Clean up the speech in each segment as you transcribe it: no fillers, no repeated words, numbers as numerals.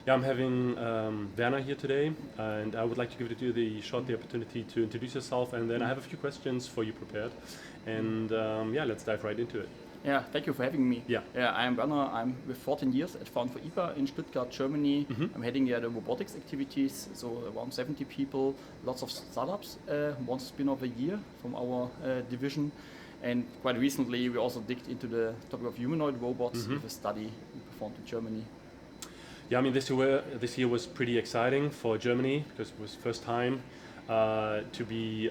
Yeah, I'm having Werner here today, and I would like to give you the opportunity to introduce yourself, and then I have a few questions for you prepared, and yeah, let's dive right into it. Yeah, thank you for having me. Yeah. I am Werner. I'm with 14 years at Fraunhofer IPA in Stuttgart, Germany. I'm heading the robotics activities, so around 70 people, lots of startups, one spin-off a year from our division. And quite recently, we also digged into the topic of humanoid robots with a study we performed in Germany. Yeah, I mean, this year was pretty exciting for Germany because it was first time to be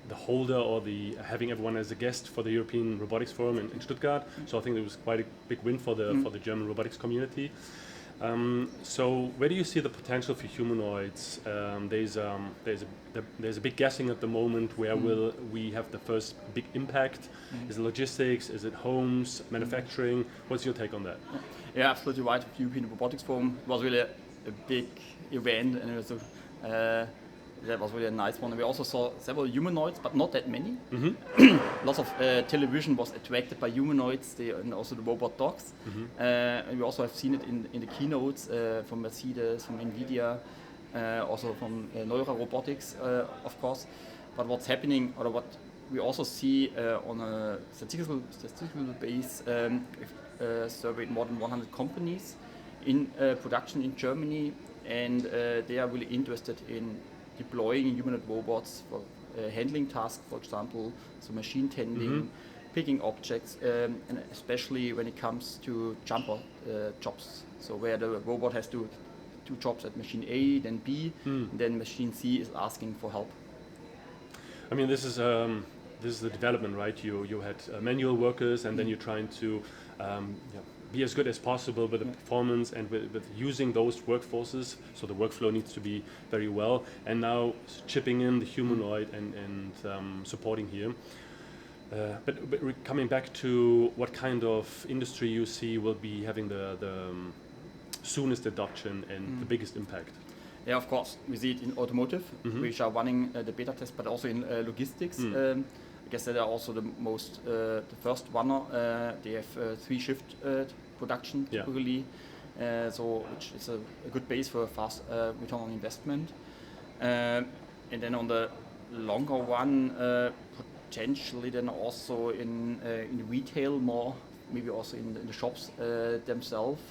the holder or the having everyone as a guest for the European Robotics Forum in Stuttgart. So I think it was quite a big win for the German robotics community. So where do you see the potential for humanoids? There's a big guessing at the moment. Where will we have the first big impact? Is it logistics? Is it homes? Manufacturing? What's your take on that? Yeah, absolutely right. The European Robotics Forum was really a big event, and it was that was really a nice one. And we also saw several humanoids, but not that many. Lots of television was attracted by humanoids, and also the robot dogs. And we also have seen it in the keynotes from Mercedes, from Nvidia, also from Neura Robotics, of course. But what's happening, or what we also see on a statistical base, surveyed more than 100 companies in production in Germany, and they are really interested in deploying humanoid robots for handling tasks, for example, so machine tending, picking objects, and especially when it comes to jumper jobs. So where the robot has to do jobs at machine A, then B, then machine C is asking for help. I mean, this is the development, right? You had manual workers, and then you're trying to be as good as possible with the performance and with using those workforces. So the workflow needs to be very well. And now chipping in the humanoid and supporting here. But coming back to what kind of industry you see will be having the soonest adoption and the biggest impact. Yeah, of course. We see it in automotive, which are running the beta test, but also in logistics. I guess they are also the first runner. They have 3-shift production typically, so which is a good base for a fast return on investment. And then on the longer run, potentially then also in retail more, maybe also in the shops themselves,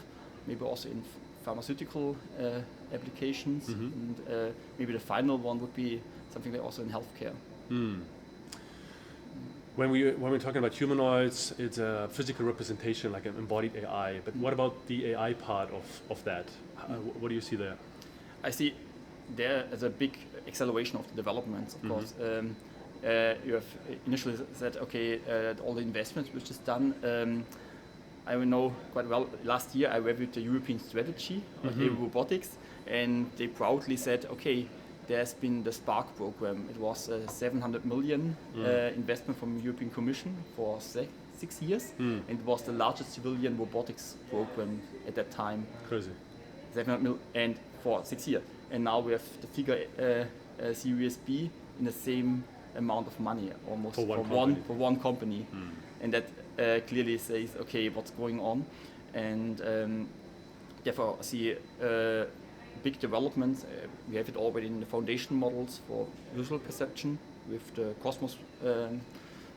maybe also in pharmaceutical applications, and maybe the final one would be something like also in healthcare. When we're talking about humanoids, it's a physical representation, like an embodied AI. But what about the AI part of that? What do you see there? I see there as a big acceleration of the developments, of course. You have initially said, okay, all the investments which is done. I know quite well, last year I reviewed the European strategy of robotics, and they proudly said, okay, there's been the Spark program. It was a 700 million investment from the European Commission for 6 years, and it was the largest civilian robotics program at that time. Crazy. 700 million, and for 6 years. And now we have the figure Series B in the same amount of money, almost for one company. And that clearly says, okay, what's going on, and therefore I see big developments. We have it already in the foundation models for visual perception with the Cosmos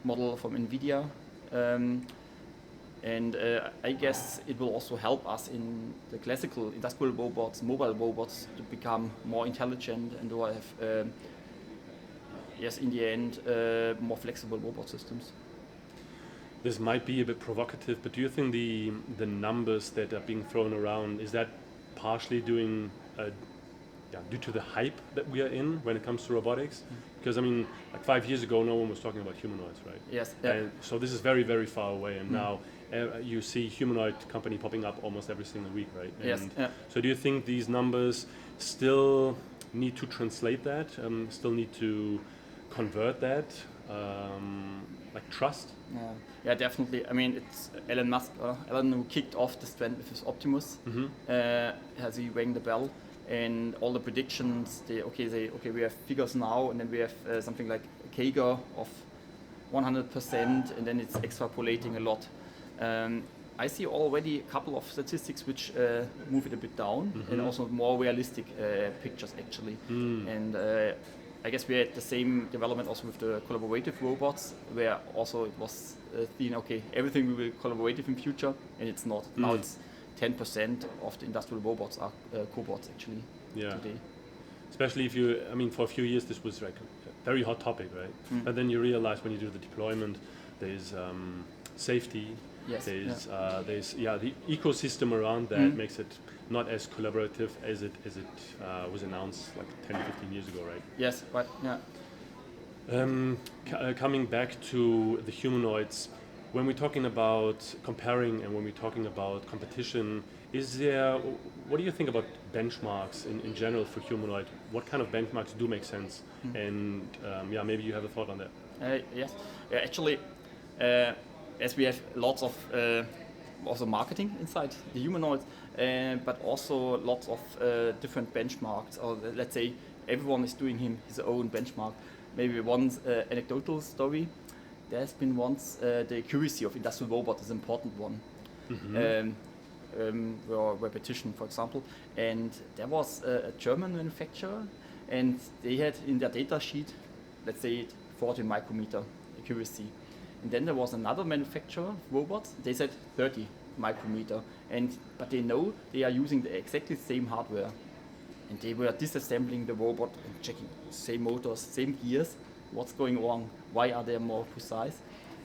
model from Nvidia, and I guess it will also help us in the classical industrial robots, mobile robots, to become more intelligent and to have in the end more flexible robot systems. This might be a bit provocative, but do you think the numbers that are being thrown around, is that partially due to the hype that we are in when it comes to robotics? Because I mean, like 5 years ago, no one was talking about humanoids, right? Yes. And so this is very, very far away, and now you see humanoid company popping up almost every single week, right? Yes. So do you think these numbers still need to translate that? Still need to convert that? Like trust? Yeah, definitely. I mean, it's Elon Musk, Elon, who kicked off this trend with his Optimus. Has he rang the bell, and all the predictions. We have figures now, and then we have something like a CAGR of 100%, and then it's extrapolating a lot. I see already a couple of statistics which move it a bit down, and also more realistic pictures actually. And I guess we had the same development also with the collaborative robots, where also it was seen, okay, everything will be collaborative in future, and it's not. Now it's 10% of the industrial robots are cobots actually today. Especially if you, I mean, for a few years this was like a very hot topic, right? But then you realize when you do the deployment, there's safety. Yes. There's the ecosystem around that makes it not as collaborative as it was announced like 10, 15 years ago, right? Yes, right. Yeah. Coming back to the humanoids, when we're talking about comparing and when we're talking about competition, what do you think about benchmarks in general for humanoid? What kind of benchmarks do make sense? And maybe you have a thought on that. Yes. Actually, as we have lots of also marketing inside the humanoids, but also lots of different benchmarks, or let's say everyone is doing his own benchmark. Maybe one anecdotal story. There's been once the accuracy of industrial robot is an important one. Repetition, for example, and there was a German manufacturer, and they had in their data sheet, let's say 40 micrometer accuracy. And then there was another manufacturer of robots, they said 30 micrometer, but they know they are using the exactly same hardware. And they were disassembling the robot and checking same motors, same gears, what's going wrong, why are they more precise.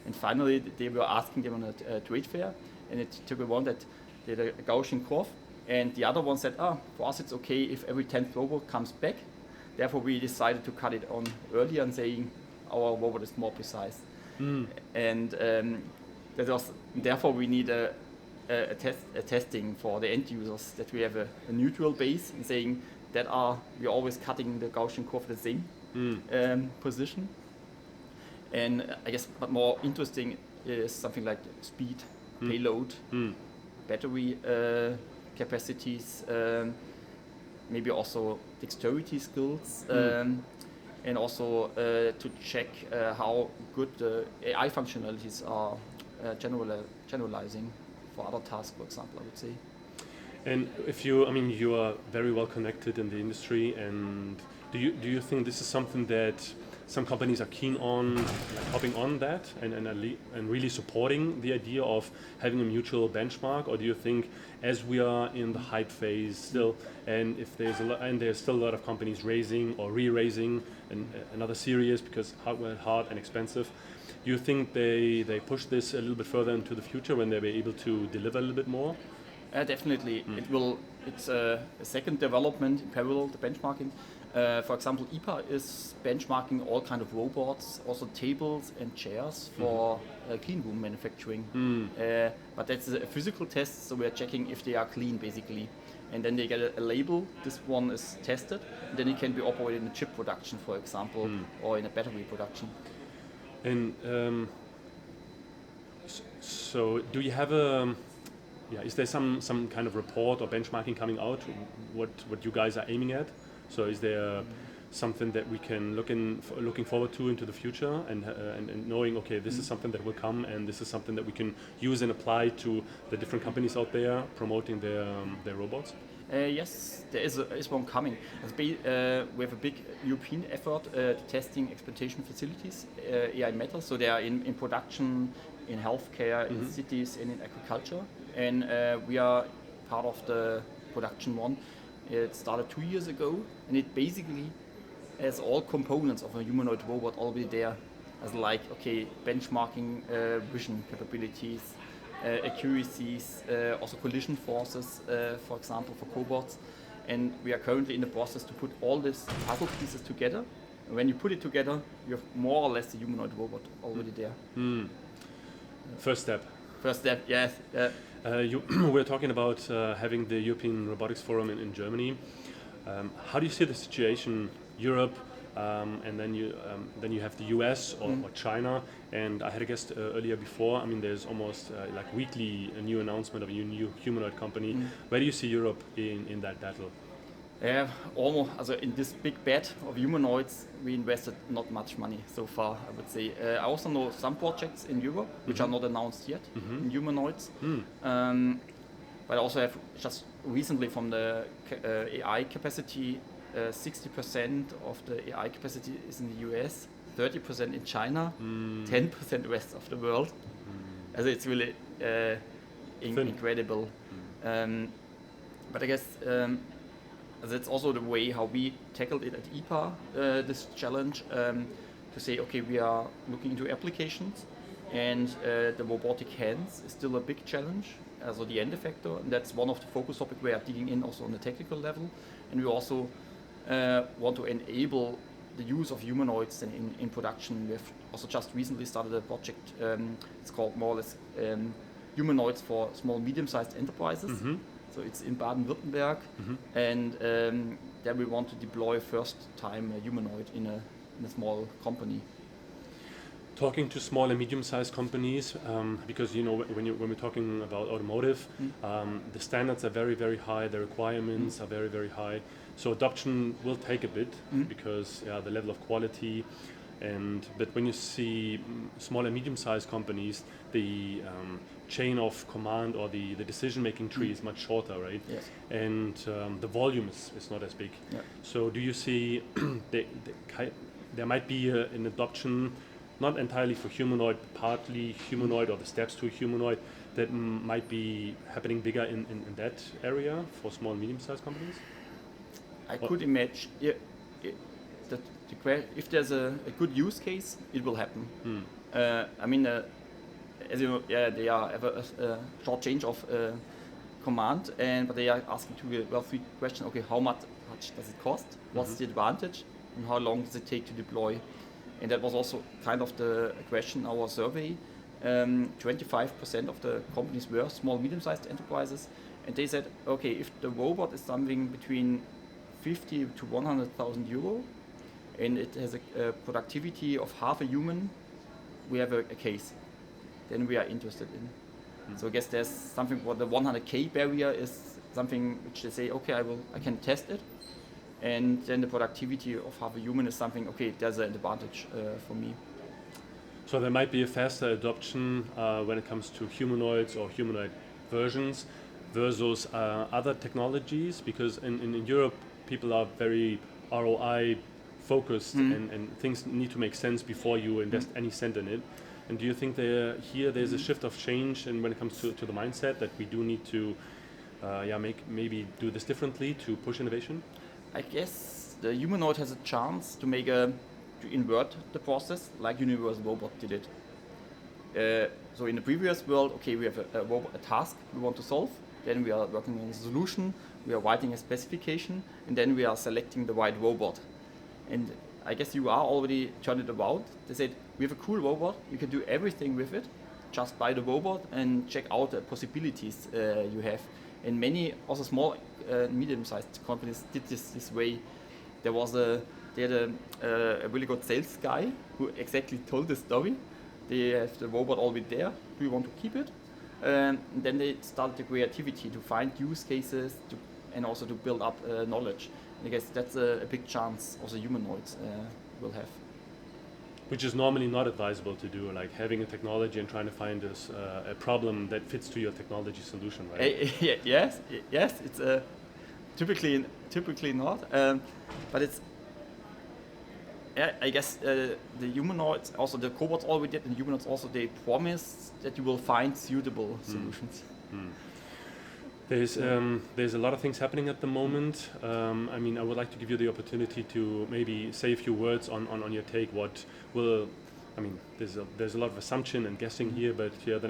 And finally they were asking them on a trade fair, and it took one that did a Gaussian curve, and the other one said, for us it's okay if every 10th robot comes back. Therefore we decided to cut it on earlier and saying our robot is more precise. And therefore we need a testing for the end users, that we have a neutral base and saying that we're always cutting the Gaussian curve the same position. And I guess but more interesting is something like speed, payload, battery capacities, maybe also dexterity skills, and also to check how good the AI functionalities are generalizing for other tasks, for example, I would say. And you are very well connected in the industry, and do you think this is something that some companies are keen on, like, hopping on that and really supporting the idea of having a mutual benchmark, or do you think as we are in the hype phase still, and if there's still a lot of companies raising or re-raising another series because hardware hard and expensive, you think they push this a little bit further into the future when they'll be able to deliver a little bit more? Definitely, it's a second development in parallel to benchmarking. For example, IPA is benchmarking all kind of robots, also tables and chairs for clean room manufacturing. But that's a physical test, so we are checking if they are clean basically. And then they get a label, this one is tested, and then it can be operated in a chip production, for example, or in a battery production. And so do you have is there some kind of report or benchmarking coming out, what you guys are aiming at? So is there something that we can looking forward to into the future, and knowing, okay, this is something that will come, and this is something that we can use and apply to the different companies out there promoting their robots? Yes, there is one coming. We have a big European effort testing exploitation facilities, AI metals. So they are in production, in healthcare, in cities, and in agriculture. And we are part of the production one. It started 2 years ago, and it basically has all components of a humanoid robot already there, as like, okay, benchmarking, vision capabilities, accuracies, also collision forces, for example, for cobots. And we are currently in the process to put all these puzzle pieces together. And when you put it together, you have more or less a humanoid robot already there. First step. First step, yes. We're talking about having the European Robotics Forum in Germany. How do you see the situation, Europe, and then you have the US or China? And I had a guest earlier before. I mean, there's almost like weekly a new announcement of a new humanoid company. Where do you see Europe in that battle? Yeah, almost. Also in this big bet of humanoids, we invested not much money so far, I would say. I also know some projects in Europe which are not announced yet in humanoids. But I also have just recently from the AI capacity, 60% of the AI capacity is in the US, 30% in China, 10% rest of the world. Also it's really incredible. But I guess that's also the way how we tackled it at IPA, this challenge, to say, okay, we are looking into applications, and the robotic hands is still a big challenge, also the end effector, and that's one of the focus topics we are digging in also on the technical level, and we also want to enable the use of humanoids in production. We've also just recently started a project, it's called more or less humanoids for small, medium-sized enterprises. So it's in Baden-Württemberg, and there we want to deploy first time a humanoid in a small company. Talking to small and medium-sized companies, because when we're talking about automotive, the standards are very, very high. The requirements are very, very high. So adoption will take a bit because the level of quality. But when you see small and medium-sized companies, the chain of command or the decision-making tree is much shorter, right? Yes. And the volume is not as big. Yeah. So do you see there might be an adoption, not entirely for humanoid, partly humanoid, or the steps to humanoid, that might be happening bigger in that area for small and medium-sized companies? I could imagine that if there's a good use case, it will happen. I mean, as you know, they have a short change of command, but they are asking three questions. Okay, how much does it cost? What's the advantage? And how long does it take to deploy? And that was also kind of the question in our survey. 25% of the companies were small, medium-sized enterprises, and they said, okay, if the robot is something between 50 to 100,000 euro, and it has a productivity of half a human, we have a case. Then we are interested in. So I guess there's something for the 100K barrier is something which they say, okay, I can test it, and then the productivity of half a human is something, okay, there's an advantage for me. So there might be a faster adoption when it comes to humanoids or humanoid versions versus other technologies, because in Europe people are very ROI focused and things need to make sense before you invest any cent in it. And do you think there's a shift of change, and when it comes to the mindset that we do need to maybe do this differently to push innovation? I guess the humanoid has a chance to to invert the process like Universal Robot did it. So in the previous world, okay, we have a task we want to solve, then we are working on a solution, we are writing a specification, and then we are selecting the right robot. And I guess you are already turned it about. They said, we have a cool robot, you can do everything with it, just buy the robot and check out the possibilities you have. And many also small medium-sized companies did this way. They had a really good sales guy who exactly told the story. They have the robot already there, do you want to keep it? And then they started the creativity to find use cases and also to build up knowledge. And I guess that's a big chance also humanoids will have. Which is normally not advisable to do, like having a technology and trying to find a problem that fits to your technology solution, right? Yes, it's typically not, but it's. I guess the humanoids, also the cobots already did, and humanoids also, they promise that you will find suitable solutions. There's a lot of things happening at the moment. I mean, I would like to give you the opportunity to maybe say a few words on your take. There's a lot of assumption and guessing here, but the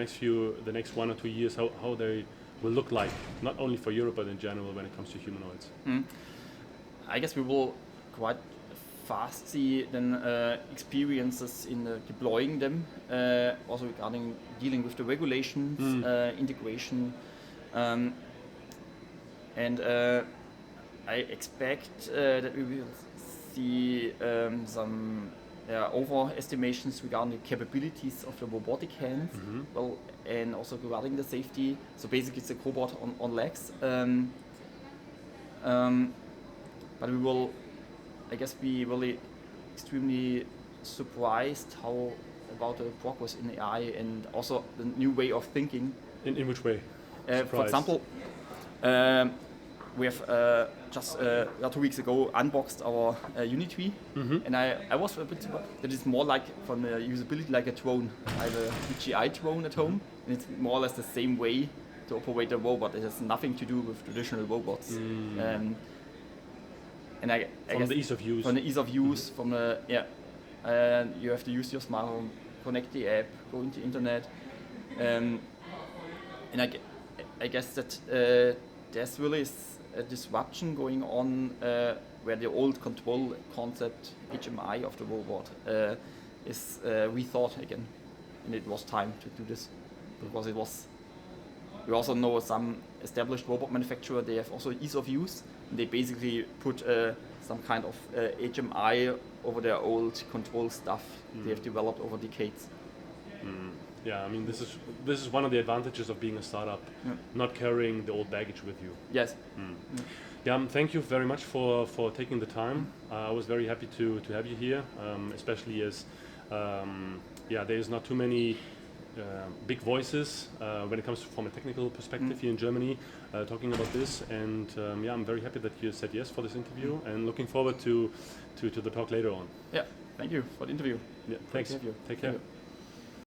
next 1 or 2 years, how they will look like, not only for Europe but in general when it comes to humanoids. I guess we will quite fast see then experiences in deploying them, also regarding dealing with the regulations, integration. And I expect that we will see some overestimations regarding the capabilities of the robotic hands, and also regarding the safety. So basically it's a cobot on legs. but we will, I guess, be really extremely surprised how about the progress in AI and also the new way of thinking. In which way? For example, we have just 2 weeks ago unboxed our Unity, and I was a bit surprised that it's more like from the usability like a drone. I have a DJI drone at home, and it's more or less the same way to operate a robot. It has nothing to do with traditional robots. And I from guess the ease of use. From the ease of use, from the you have to use your smartphone, connect the app, go into internet, and I guess that there's really a disruption going on where the old control concept, HMI of the robot, is rethought again, and it was time to do this because it was. We also know some established robot manufacturer. They have also ease of use. And they basically put some kind of HMI over their old control stuff they have developed over decades. Yeah, I mean this is one of the advantages of being a startup, not carrying the old baggage with you. Yes. Yeah, thank you very much for taking the time. I was very happy to have you here, especially as there's not too many big voices when it comes from a technical perspective here in Germany talking about this, and I'm very happy that you said yes for this interview and looking forward to the talk later on. Yeah, thank you for the interview. Yeah, thanks. Take care.